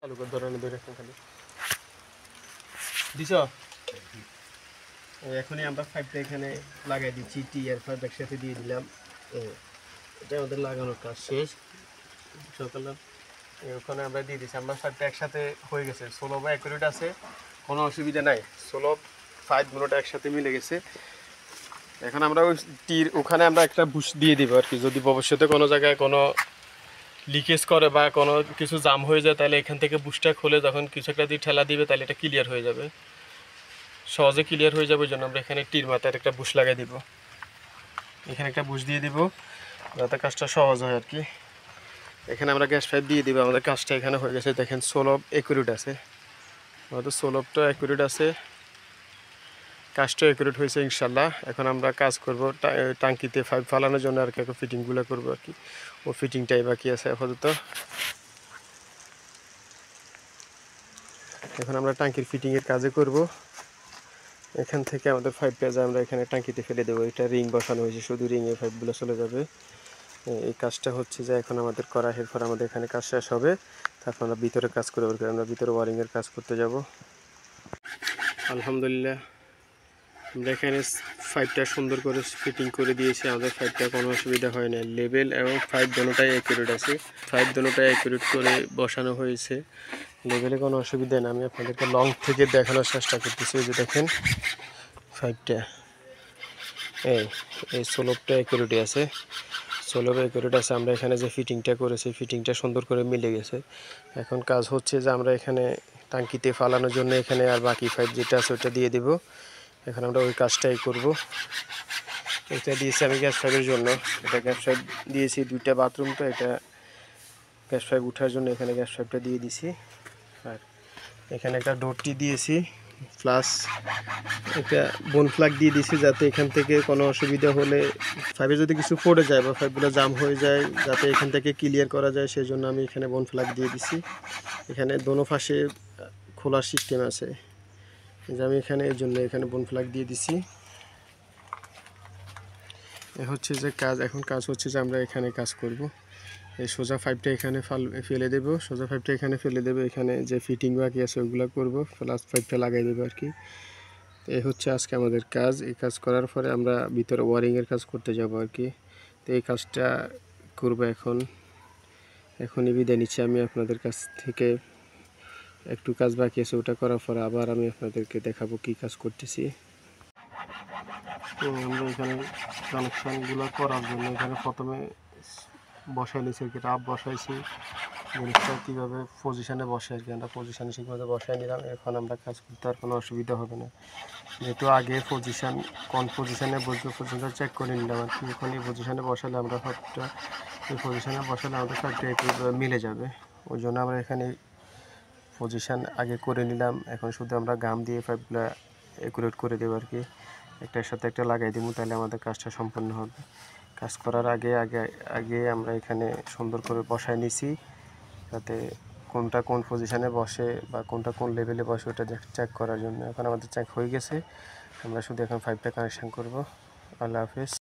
চালু করে ধরে ধরে খালি দিছ। এখনই আমরা পাইপটা এখানে লাগাই দিচ্ছি, টি আর পাইপ একসাথে দিয়ে দিলাম। এটা আমাদের লাগানোর কাজ শেষ। সকালে ওখানে আমরা দিয়ে দিচ্ছি, আমরা পাইপটা একসাথে হয়ে গেছে। 16 বা 1 মিনিট আছে, কোনো অসুবিধা নাই। 16 5 মিনিট একসাথে মিলে গেছে। এখন আমরা ওই টির ওখানে আমরা একটা বুশ দিয়ে দিব আর কি। যদি ভবিষ্যতে কোনো জায়গায় কোনো লিকেজ করে বা কোনো কিছু জাম হয়ে যায়, তাহলে এখান থেকে বুশটা খুলে যখন কিছু একটা দিয়ে ঠেলা দিবে, তাহলে এটা ক্লিয়ার হয়ে যাবে, সহজে ক্লিয়ার হয়ে যাবে। ওই জন্য আমরা এখানে টির মাথায় একটা বুশ লাগাই দিব, এখানে একটা বুশ দিয়ে দিব যাতে কাজটা সহজ হয় আর কি। এখানে আমরা গ্যাস পাইপ দিয়ে দিব। আমাদের কাজটা এখানে হয়ে গেছে। দেখেন 16 অ্যাকুরেট আছে, আমাদের 16টা অ্যাকুরেট আছে, কাজটা অ্যাকুরেট হয়েছে ইনশাল্লাহ। এখন আমরা কাজ করব টাঙ্কিতে পাইপ ফালানোর জন্য আর কি, ফিটিংগুলো করবো আর কি। ও ফিটিংটাই বাকি আছে আপাতত। এখন আমরা টাঙ্কির ফিটিংয়ের কাজে করব। এখান থেকে আমাদের পাইপটা যা আমরা এখানে টাঙ্কিতে ফেলে দেবো। এটা রিং বসানো হয়েছে, শুধু রিংয়ে পাইপগুলো চলে যাবে। এই কাজটা হচ্ছে যে এখন আমাদের করা, এরপর আমাদের এখানে কাজ শেষ হবে, তারপর আমরা ভিতরে কাজ করে আমরা ভিতরে ওয়ারিংয়ের কাজ করতে যাব। আলহামদুলিল্লাহ আমরা এখানে পাইপটা সুন্দর করে ফিটিং করে দিয়েছি। আমাদের পাইপটা কোনো অসুবিধা হয় না, লেভেল এবং পাইপ দোনোটাই অ্যাকুরেট আছে। পাইপ দোনোটাই অ্যাকুরেট করে বসানো হয়েছে, লেভেলে কোনো অসুবিধা নেই। আমি আপনাদেরকে লং থেকে দেখানোর চেষ্টা করতেছি। এই যে দেখেন পাইপটা, এই সোলভটা অ্যাকুরেটই আছে, সোলভ অ্যাকুরেট আছে। আমরা এখানে যে ফিটিংটা করেছি, ফিটিংটা সুন্দর করে মিলে গেছে। এখন কাজ হচ্ছে যে আমরা এখানে টাঙ্কিতে ফালানোর জন্য এখানে আর বাকি পাইপ যেটা আছে ওটা দিয়ে দেব। এখন আমরা ওই কাজটাই করব। এটা দিয়েছি আমি গ্যাস পাইপের জন্য, এটা গ্যাস পাইপ দিয়েছি 2টা বাথরুম, তো এটা গ্যাস পাইপ উঠার জন্য এখানে গ্যাস পাইপটা দিয়ে দিছি। আর এখানে একটা ডোরটি দিয়েছি, প্লাস একটা বোন ফ্ল্যাগ দিয়ে দিছি, যাতে এখান থেকে কোনো অসুবিধা হলে পাইপে যদি কিছু পড়ে যায় বা পাইপগুলো জাম হয়ে যায়, যাতে এখান থেকে ক্লিয়ার করা যায়, সেই জন্য আমি এখানে বোন ফ্ল্যাগ দিয়ে দিছি। এখানে দোনো পাশে খোলার সিস্টেম আছে, যে আমি এখানে এই জন্য এখানে বোন ফ্ল্যাগ দিয়ে দিছি। এ হচ্ছে যে কাজ। এখন কাজ হচ্ছে যে আমরা এখানে কাজ করব। এই সোজা পাইপটা এখানে ফেলে দেবো, সোজা পাইপটা এখানে ফেলে দেবো। এখানে যে ফিটিং বাকি আছে ওইগুলো করবো, প্লাস পাইপটা লাগাই দেবো আর কি। তো এই হচ্ছে আজকে আমাদের কাজ। এই কাজ করার পরে আমরা ভিতরে ওয়ারিংয়ের কাজ করতে যাব আর কি। তো এই কাজটা করবো এখনই বিদায় নিচ্ছি আমি আপনাদের কাছ থেকে। একটু কাজ বাকি আছে, ওটা করার পরে আবার আমি আপনাদেরকে দেখাবো কি কাজ করতেছি। তো আমরা এখানে কানেকশানগুলো করার জন্য এখানে প্রথমে বসাই নিয়েছি আর কি, রাব বসাইছি। জিনিসটা কীভাবে পজিশানে বসে আর কি, আমরা পজিশানে ঠিকভাবে বসাই নিলাম। এখন আমরা কাজ করতে আর কোনো অসুবিধা হবে না, যেহেতু আগে পজিশান কোন পজিশানে বসবে পর্যন্ত চেক করে নিলাম আর কি। এখন এই পজিশানে বসালে আমরা পাইপটা, এই পজিশানে বসালে আমাদের পাইপটা একটু মিলে যাবে। ওই জন্য আমরা এখানে পজিশান আগে করে নিলাম। এখন শুধু আমরা গাম দিয়ে পাইপগুলো অ্যাকুরেট করে দেবো আর কি, একটার সাথে একটা লাগাই দেবো, তাহলে আমাদের কাজটা সম্পন্ন হবে। কাজ করার আগে আগে আমরা এখানে সুন্দর করে বসায় নিছি, যাতে কোনটা কোন পজিশানে বসে বা কোনটা কোন লেভেলে বসে ওটা চেক করার জন্য। এখন আমাদের চেক হয়ে গেছে, আমরা শুধু এখন পাইপটা কানেকশান করব। আল্লাহ হাফেজ।